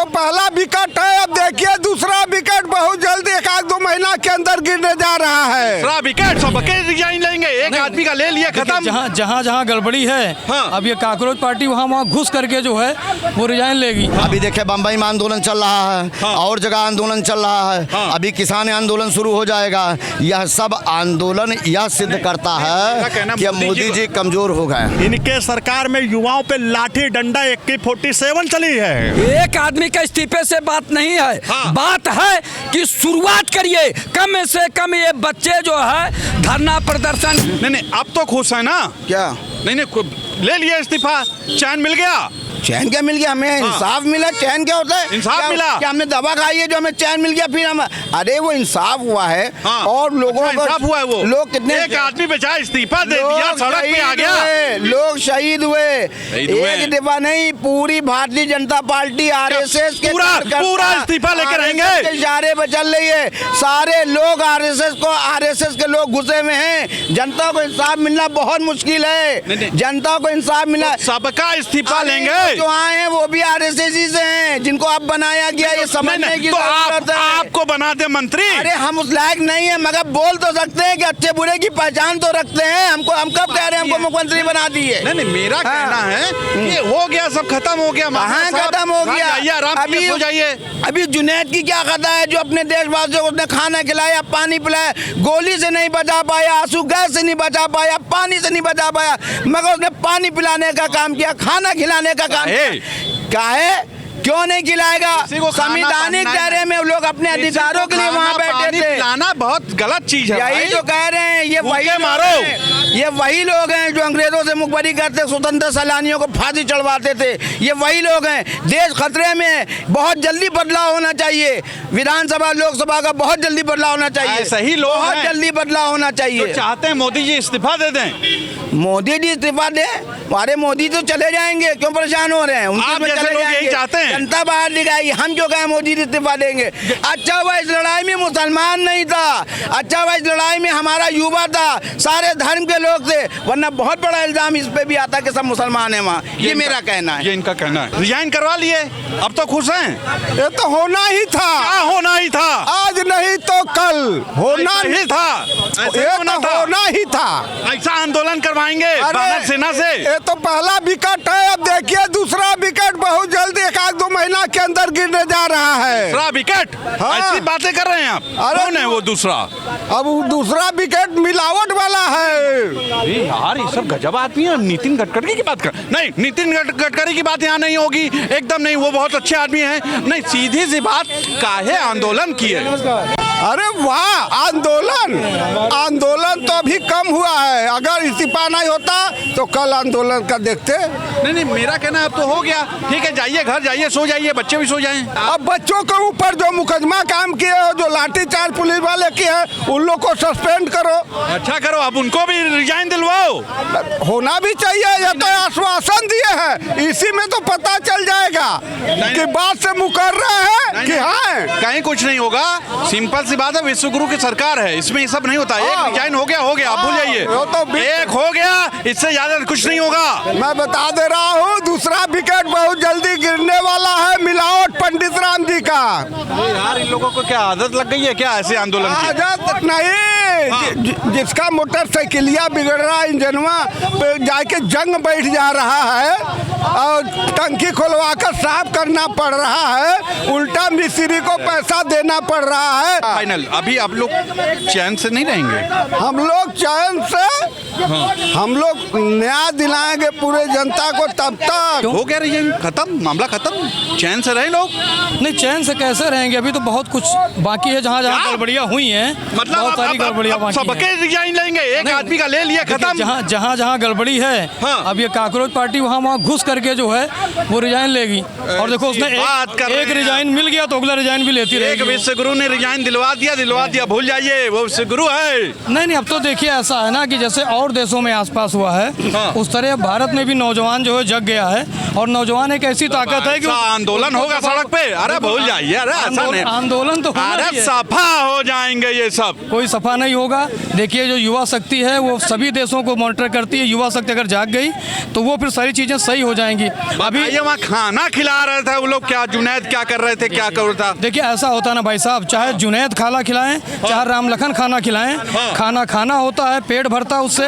पहला विकेट है, अब देखिए दूसरा विकेट बहुत जल्दी 1-2 महीना के अंदर गिरने जा रहा है। दूसरा विकेट सबके रिजाइन लेंगे, एक आदमी का ले लिया खत्म। जहाँ गड़बड़ी है, हाँ। अब ये काकरोच पार्टी वहाँ घुस करके जो है वो रिजाइन लेगी। अभी देखिए बम्बई में आंदोलन चल रहा है, हाँ। और जगह आंदोलन चल रहा है, हाँ। अभी किसान आंदोलन शुरू हो जाएगा। यह सब आंदोलन यह सिद्ध करता है कि मोदी जी कमजोर हो गए। इनके सरकार में युवाओं पे लाठी डंडा AK-47 चली है। एक आदमी के इस्तीफे से बात नहीं है, हाँ। बात है कि शुरुआत करिए, कम से कम ये बच्चे जो है धरना प्रदर्शन। नहीं अब तो खुश है ना? क्या नहीं ले लिया इस्तीफा, चैन मिल गया। चैन क्या मिल गया हमें? हाँ। इंसाफ मिला। चैन क्या होता है? इंसाफ क्या, मिला? क्या हमने दवा खाई है जो हमें चैन मिल गया फिर हम? अरे वो इंसाफ हुआ है। हाँ। और लोगों अच्छा, इंसाफ हुआ है वो। लोग कितने एक आदमी बेचारा इस्तीफा दे दिया, सड़क पे आ गया। लोग शहीद हुए। हुए। एक दफा नहीं, पूरी भारतीय जनता पार्टी RSS के पूरा इस्तीफा लेकर रहेंगे। इशारे पे चल रही है। सारे लोग RSS के लोग घुसे हुए हैं। जनता को इंसाफ मिलना बहुत मुश्किल है। जनता को इंसाफ मिला, सबका इस्तीफा लेंगे। जो आए हैं वो भी RSS ही से हैं, जिनको अब बनाया गया ये समझने की तो जरूरत है। आपको बना दे मंत्री। अरे हम उस लायक नहीं है, मगर बोल तो सकते हैं कि अच्छे बुरे की पहचान तो रखते हैं। हम कब कह रहे हैं हमको मुख्यमंत्री बना दिए? नहीं मेरा कहना है कि हो गया, सब खत्म हो गया। कहाँ खत्म हो गया? अभी हो जाइए। अभी जुनैद की क्या खता है जो अपने देशवासियों को उसने खाना खिलाया, पानी पिलाया, गोली से नहीं बचा पाया, आंसू गैस से नहीं बचा पाया, पानी से नहीं बचा पाया, मगर उसने पानी पिलाने का काम किया, खाना खिलाने का काम किया। काहे? क्यों नहीं खिलाएगा? संवैधानिक दायरे में लोग अपने अधिकारों के लिए वहाँ बैठे थे। पिलाना बहुत गलत चीज है। यही तो कह रहे हैं, ये वही लोग हैं जो अंग्रेजों से मुखबरी करते, स्वतंत्र सैलानियों को फांसी चढ़वाते थे। ये वही लोग हैं। देश खतरे में है, बहुत जल्दी बदलाव होना चाहिए। विधानसभा लोकसभा का बहुत जल्दी बदलाव होना चाहिए। सही लोग बहुत जल्दी बदलाव होना चाहिए। तो चाहते हैं मोदी जी इस्तीफा दे दें। मोदी जी इस्तीफा दे? अरे मोदी तो चले जाएंगे, क्यों परेशान हो रहे हैं? आप जैसे लोग यही चाहते हैं। जनता बाहर दिखाएगी, हम क्यों कहें मोदी जी इस्तीफा देंगे? अच्छा हुआ इस लड़ाई में मुसलमान नहीं था, अच्छा हुआ इस लड़ाई में हमारा युवा था, सारे धर्म के लोग थे, वरना बहुत बड़ा इल्जाम इस पे भी आता कि सब मुसलमान है वहाँ। ये मेरा कहना है। ये इनका कहना है। रिजाइन करवा लिए, अब तो खुश हैं। ये तो होना ही था। क्या होना ही था? आज नहीं तो कल होना ही था। ये तो होना ही था। ऐसा आंदोलन करवाएंगे भारत सेना से। ये तो पहला विकेट है, अब देखिए दूसरा विकेट बहुत जल्दी 1-2 महीना के अंदर गिरने जा रहा है। दूसरा विकेट? हाँ। ऐसी बातें कर रहे हैं आप? कौन है वो दूसरा? अब दूसरा विकेट मिलावट वाला है। यार ये सब गजब आदमी है। नितिन गडकरी की बात कर, नहीं नितिन गडकरी की बात यहाँ नहीं होगी, एकदम नहीं। वो बहुत अच्छे आदमी हैं। नहीं सीधी सी बात, काहे आंदोलन किए? अरे वाह, आंदोलन तो अभी कम हुआ है। अगर इस्तीफा नहीं होता तो कल आंदोलन का देखते। नहीं मेरा कहना अब तो हो गया। ठीक है, जाइए घर जाइए, सो जाइए, बच्चे भी सो जाएं। अब बच्चों के ऊपर जो मुकदमा काम किए हो, जो लाठीचार्ज पुलिस वाले किए हैं, उन लोग को सस्पेंड करो। अच्छा करो, अब उनको भी रिजाइन दिलवाओ। होना भी चाहिए। ये तो आश्वासन दिए हैं, इसी में तो पता चल जाएगा कि बात से मुकर रहे हैं कि हाँ। कहीं कुछ नहीं होगा, सिंपल सी बात है। विश्वगुरु की सरकार है, इसमें ये सब नहीं होता। एक रिजाइन हो गया, आप भूल जाइए। एक हो गया, इससे ज्यादा कुछ नहीं होगा। मैं बता दे रहा हूँ, दूसरा विकेट बहुत जल्दी गिरने वाला है। मिलावट पंडित राम जी का। यार इन लोगों को क्या आदत लग गई है क्या ऐसे आंदोलन की? आदत नहीं, जिसका मोटरसाइकिलिया बिगड़ रहा है, इंजनवा पे जाके जंग बैठ जा रहा है और टंकी खुलवा कर साफ करना पड़ रहा है, उल्टा मिस्त्री को पैसा देना पड़ रहा है। फाइनल अभी आप लोग चैन से नहीं रहेंगे? हम लोग चैन से हम लोग न्याय दिलाएंगे पूरे जनता को, तब तक हो गया रिजाइन खत्म, मामला खत्म। चैन से रहे लोग। नहीं चैन से कैसे रहेंगे? अभी तो बहुत कुछ बाकी है। जहाँ गड़बड़ियाँ हुई हैं, मतलब बहुत सारी गड़बड़ियाँ बाकी सबके रिजाइन लेंगे, एक आदमी का ले लिया खत्म। जहाँ गड़बड़ी है, अब ये काकरोच पार्टी वहाँ घुस करके जो है वो रिजाइन लेगी। और देखो उसने एक रिजाइन मिल गया तो अगला रिजाइन भी लेती रहेगी। एक विश्वगुरु ने रिजाइन दिलवा दिया, भूल जाइए, वो विश्वगुरु है। नहीं अब तो देखिए ऐसा है ना कि जैसे और देशों में आसपास हुआ है, उस तरह भारत में भी नौजवान जो है जग गया है। और नौजवान एक ऐसी ताकत है कि आंदोलन होगा सड़क पे। अरे भूल जाइए, अरे ऐसा नहीं, आंदोलन तो अरे सफा हो जाएंगे ये सब। कोई सफा नहीं होगा। देखिए जो युवा शक्ति है वो सभी देशों को मॉनिटर करती है। युवा शक्ति अगर जाग गई तो वो फिर सारी चीजें सही हो जाएंगी। अभी ये वहाँ खाना खिला रहे थे वो लोग, क्या जुनैद क्या कर कर रहे थे, क्या कर था? देखिए ऐसा होता ना भाई साहब, चाहे जुनैद खाना खिलाएं, चाहे राम लखन खाना खिलाएं, खाना खाना होता है, पेट भरता है उससे।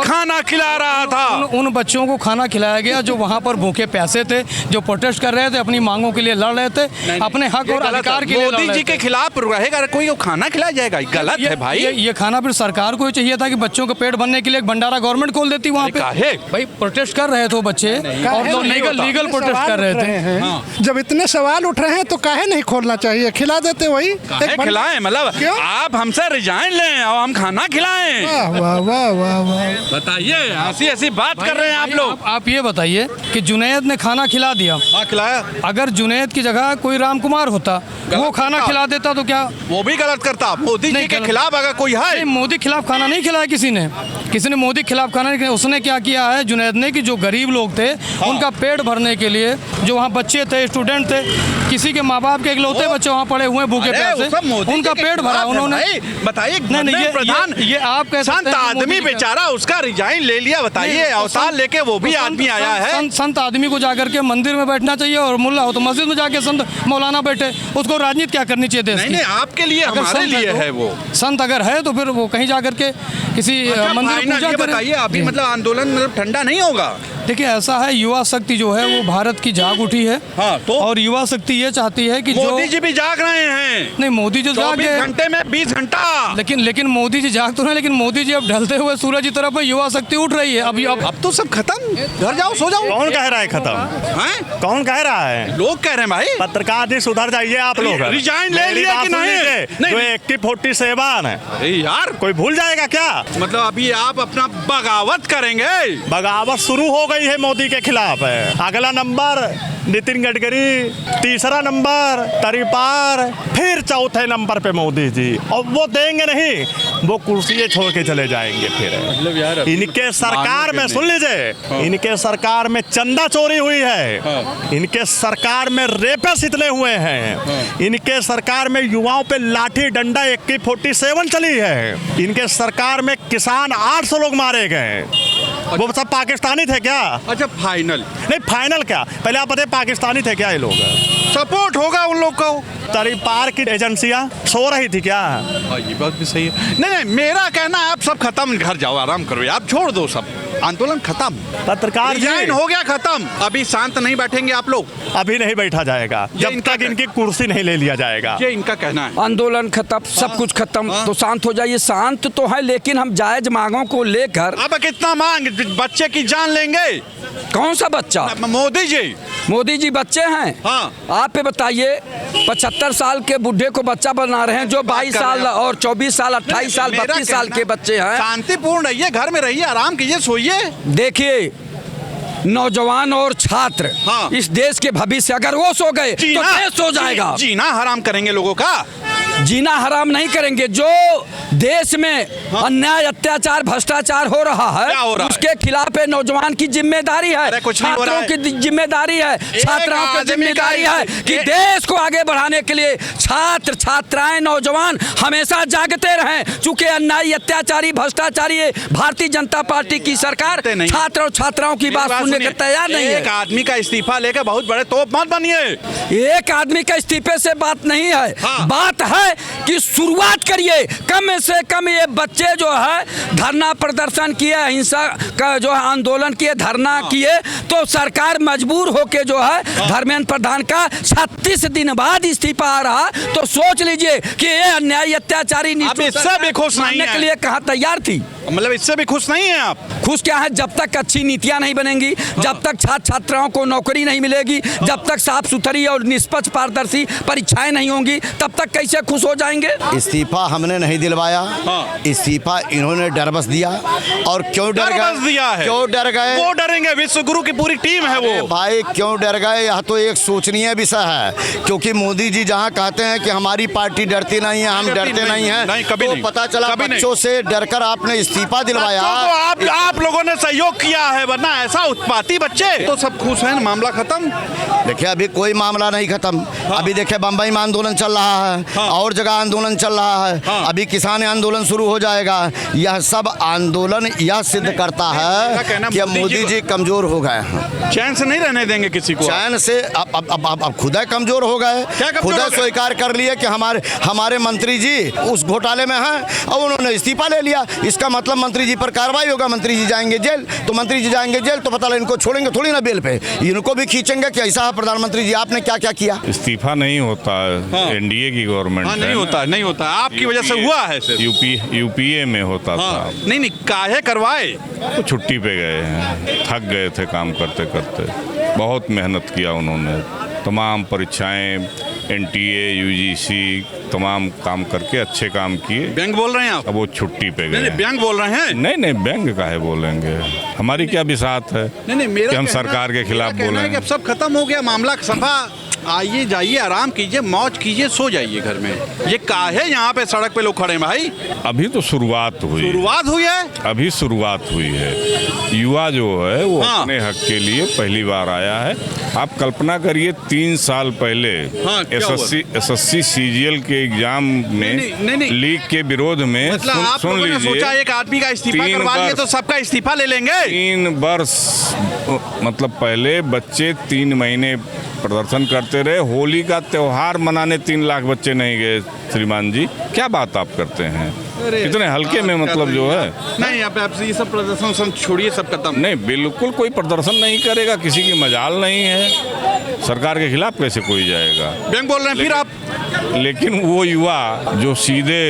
खाना खिला रहा था उन बच्चों को खाना खिलाया गया जो वहाँ पर भूखे प्यासे थे, जो प्रोटेस्ट कर रहे थे, अपनी मांगों के लिए लड़ रहे थे, अपने हक और अधिकार के लिए लड़ रहे थे। मोदी जी के खिलाफ रहेगा कोई, खाना खिलाया जाएगा, गलत है भाई। ये खाना फिर सरकार को ही चाहिए था कि बच्चों को पेट भरने के लिए एक भंडारा गवर्नमेंट खोल देती वहाँ पे। भाई प्रोटेस्ट कर रहे थे वो बच्चे और लोग लीगल प्रोटेस्ट कर रहे थे। जब इतने सवाल उठ रहे हैं तो काहे नहीं खोलना चाहिए, खिला देते वही खिलाएं, मतलब आप हमसे रिजाइन लें और हम खाना खिलाएं। वाह वाह वाह वाह, बताइए, ऐसी ऐसी बात कर रहे हैं आप लोग। आप ये बताइए कि जुनैद ने खाना खिला दिया, खिलाया। अगर जुनैद की जगह कोई राम कुमार होता, वो खाना खिला देता तो क्या वो भी गलत करता? मोदी जी के खिलाफ अगर कोई है? मोदी खिलाफ खाना नहीं खिलाया किसी ने मोदी खिलाफ खाना नहीं खिलाया। उसने क्या किया है जुनैद ने कि जो गरीब लोग थे उनका पेट भरने के लिए, जो वहाँ बच्चे थे, स्टूडेंट थे, किसी के माँ बाप के इकलौते बच्चे वहाँ पड़े हुए भूखे प्यासे, उनका पेट भरा उन्होंने। बताइए, प्रधान ये आप कैसे संत आदमी बेचारा, उसका रिजाइन ले लिया। बताइए, अवतार लेके वो भी आदमी आया है। संत आदमी को जाकर के मंदिर में बैठना चाहिए और मुल्ला हो तो मस्जिद में जाके संत मौलाना बैठे, उसको राजनीति क्या करनी चाहिए देश की? नहीं, आपके लिए, हमारे लिए है वो। संत अगर है तो फिर वो कहीं जाकर के किसी मंदिर में पूजा करे। बताइए, अभी मतलब आंदोलन मतलब ठंडा नहीं होगा? देखिए ऐसा है, युवा शक्ति जो है वो भारत की जाग उठी है। तो और युवा शक्ति ये चाहती है कि मोदी जी भी जाग रहे हैं। नहीं, मोदी जी जाग गए, घंटे में 20 घंटा। लेकिन मोदी जी जाग तो रहे, लेकिन मोदी जी अब ढलते हुए सूरज की तरफ युवा शक्ति उठ रही है। अब तो सब खत्म, घर जाओ, सो जाओ। कौन कह रहा है खत्म? कौन कह रहा है? लोग कह रहे हैं भाई। पत्रकार जी सुधर जाइए आप लोग। रिजाइन ले लिया कि नहीं? जो AK-47 है यार, कोई भूल जाएगा क्या? मतलब अभी आप अपना बगावत करेंगे? बगावत शुरू हो गई है मोदी के खिलाफ है। अगला नंबर नितिन गडकरी, तीसरा नंबर तरीपार, फिर चौथे नंबर पे मोदी जी। और वो देंगे नहीं, वो कुर्सी छोड़ के चले जाएंगे फिर। मतलब यार, इनके सरकार में सुन लीजिए, इनके सरकार में चंदा चोरी हुई है, इनके सरकार में रेपेस इतने हुए हैं, इनके सरकार में युवाओं पे लाठी डंडा AK-47 चली है, इनके सरकार में किसान 800 लोग मारे गए। वो सब पाकिस्तानी थे क्या? अच्छा, फाइनल नहीं, फाइनल क्या? पहले आप बताइए, पाकिस्तानी थे क्या ये लोग? सपोर्ट होगा उन लोग को। तरीपार की एजेंसियां सो रही थी क्या? ये बात भी सही है। नहीं, मेरा कहना है आप सब खत्म, घर जाओ, आराम करो, आप छोड़ दो सब, आंदोलन खत्म, पत्रकार रिजाइन हो गया, खत्म। अभी शांत नहीं बैठेंगे आप लोग? अभी नहीं बैठा जाएगा जब तक इनकी कुर्सी नहीं ले लिया जाएगा। ये इनका कहना है। आंदोलन खत्म, सब कुछ खत्म, तो शांत हो जाइए। शांत तो है, लेकिन हम जायज मांगों को लेकर। अब कितना मांग? बच्चे की जान लेंगे? कौन सा बच्चा? मोदी जी बच्चे हैं? हाँ। आप पे बताइए, 75 साल के बुढ़े को बच्चा बना रहे हैं, जो 22 साल और 24 साल 28 साल 32 साल के बच्चे हैं। शांतिपूर्ण रहिए, घर में रहिए, आराम कीजिए, सोइए। देखिए, नौजवान और छात्र, इस देश के भविष्य, अगर वो सो गए तो देश सो जाएगा। जीना हराम करेंगे लोगों का? जीना हराम नहीं करेंगे। जो देश में अन्याय, अत्याचार, भ्रष्टाचार हो रहा है, उसके खिलाफ नौजवान की जिम्मेदारी है, छात्रों की जिम्मेदारी है, छात्राओं की जिम्मेदारी है कि देश को आगे बढ़ाने के लिए छात्र, छात्राएं, नौजवान हमेशा जागते रहें। चूंकि अन्यायी, अत्याचारी, भ्रष्टाचारी भारतीय जनता पार्टी की सरकार छात्र और छात्राओं की बात सुनने को तैयार नहीं है। एक आदमी का इस्तीफा लेकर बहुत बड़े तोप मत बनिए। एक आदमी का इस्तीफे से बात नहीं है, बात है कि शुरुआत करिए। कम से कम ये बच्चे जो है धरना प्रदर्शन किए, हिंसा का जो है आंदोलन किए, धरना किए, तो सरकार मजबूर होके जो है धर्मेंद्र प्रधान का 36 दिन बाद इस्तीफा आ रहा, तो सोच लीजिए कि ये अन्यायी, अत्याचारी इससे भी खुश नहीं के लिए कहाँ तैयार थी? मतलब इससे भी खुश नहीं है आप? खुश क्या है? जब तक अच्छी नीतियां नहीं बनेंगी, जब तक छात्र छात्राओं को नौकरी नहीं मिलेगी, जब तक साफ सुथरी और निष्पक्ष पारदर्शी परीक्षाएं नहीं होंगी, तब तक कैसे खुश हो जाएंगे? इस्तीफा हमने नहीं दिलवाया, इस्तीफा इन्होंने डर बस दिया। और क्यों डर गए? क्यों डर गए? वो डरेंगे, विश्व गुरु की पूरी टीम है वो। भाई क्यों डर गए? यह तो एक सोचनीय विषय है, क्योंकि मोदी जी जहाँ कहते हैं कि हमारी पार्टी डरती नहीं है, हम डरते नहीं है, तो पता चला बच्चों से डरकर आपने इस्तीफा दिलवाया। आप लोगों ने सहयोग किया है, वरना ऐसा उत्पाती बच्चे। तो सब खुश हैं, मामला खत्म? देखिए, अभी कोई मामला नहीं खत्म। अभी देखिए, बम्बई में आंदोलन चल रहा है, और जगह आंदोलन चल रहा है, अभी किसान आंदोलन शुरू हो जाएगा। यह सब आंदोलन यह सिद्ध करता है कि मोदी जी कमजोर हो गए हैं। चैन से नहीं रहने देंगे किसी को। चैन से अब खुद कमजोर हो गए, खुद स्वीकार कर लिए कि हमारे मंत्री जी उस घोटाले में हैं और उन्होंने इस्तीफा ले लिया। इसका मतलब मंत्री जी पर कार्रवाई होगा, मंत्री जी जाएंगे जेल। तो मंत्री जी जाएंगे जेल तो पता लगे इनको छोड़ेंगे थोड़ी ना बेल पे, इनको भी खींचेंगे कि ऐसा है प्रधानमंत्री जी आपने क्या क्या किया। इस्तीफा नहीं होता है, एनडीए की गवर्नमेंट नहीं होता आपकी वजह से हुआ है। यूपीए में होता था। नहीं काहे करवाए, तो छुट्टी पे गए हैं, थक गए थे काम करते करते, बहुत मेहनत किया उन्होंने, तमाम परीक्षाएं एनटीए यूजीसी तमाम काम करके अच्छे काम किए। बैंक बोल रहे हैं आप? अब वो छुट्टी पे गए। नहीं बैंक बोल रहे हैं? नहीं बैंक काहे बोलेंगे, हमारी क्या बिसात है कि हम सरकार के खिलाफ बोलेंगे। अब सब खत्म हो गया मामला, सफा आइए जाइए आराम कीजिए मौज कीजिए सो जाइए घर में। ये काहे यहाँ पे सड़क पे लोग खड़े हैं भाई? अभी तो शुरुआत हुई है, अभी शुरुआत हुई है। युवा जो है वो अपने हक के लिए पहली बार आया है। आप कल्पना करिए 3 साल पहले एसएससी सीजीएल के एग्जाम में लीक के विरोध में सुन लीजिए, सोचा एक आदमी का इस्तीफा करवा लिए तो सबका इस्तीफा ले लेंगे। 3 वर्ष मतलब पहले बच्चे 3 महीने प्रदर्शन करते रहे, होली का त्योहार मनाने 3 लाख बच्चे नहीं गए। श्रीमान जी क्या बात आप करते हैं, कितने हल्के में मतलब जो है। नहीं आप ये सब प्रदर्शन छोड़िए, सब खत्म। नहीं बिल्कुल कोई प्रदर्शन नहीं करेगा, किसी की मजाल नहीं है, सरकार के खिलाफ कैसे कोई जाएगा। बैंक बोल रहे हैं फिर आप। लेकिन वो युवा जो सीधे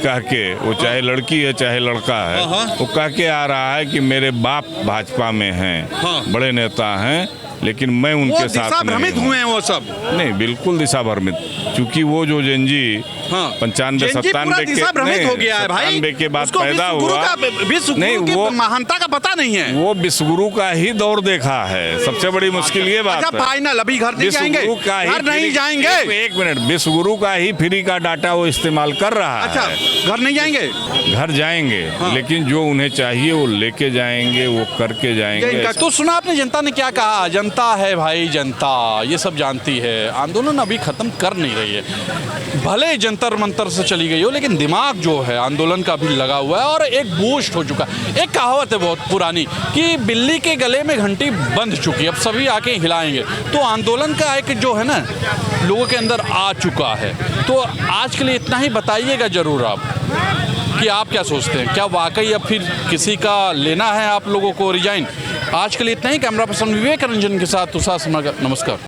कह के, वो चाहे लड़की है चाहे लड़का है, वो कह के आ रहा है कि मेरे बाप भाजपा में हैं, बड़े नेता हैं, लेकिन मैं उनके साथ नहीं हुए हैं वो सब। नहीं बिल्कुल दिशा भ्रमित, क्योंकि वो जो जेनजी 95-97 हो गया है भाई, के बाद पैदा हुआ, नहीं वो महानता का पता नहीं है, वो विश्वगुरु का ही दौर देखा है। सबसे बड़ी मुश्किल ये बात है। फाइनल अभी घर नहीं जाएंगे, घर नहीं जाएंगे। एक मिनट, विश्वगुरु का ही फ्री का डाटा वो इस्तेमाल कर रहा है। घर नहीं जाएंगे? घर जाएंगे, लेकिन जो उन्हें चाहिए वो लेके जाएंगे, वो करके जाएंगे। तो सुना आपने जनता ने क्या कहा? जनता है भाई, जनता ये सब जानती है, आंदोलन अभी खत्म कर नहीं रही है। भले जंतर मंतर से चली गई हो, लेकिन दिमाग जो है आंदोलन का भी लगा हुआ है और एक बूस्ट हो चुका। एक कहावत है बहुत पुरानी कि बिल्ली के गले में घंटी बंध चुकी, अब सभी आके हिलाएंगे। तो आंदोलन का एक जो है ना लोगों के अंदर आ चुका है। तो आज के लिए इतना ही बताइएगा जरूर आप कि आप क्या सोचते हैं, क्या वाकई अब फिर किसी का लेना है आप लोगों को रिजाइन? आज के लिए इतना ही। कैमरा पर्सन विवेक रंजन के साथ तुषार समागर, नमस्कार।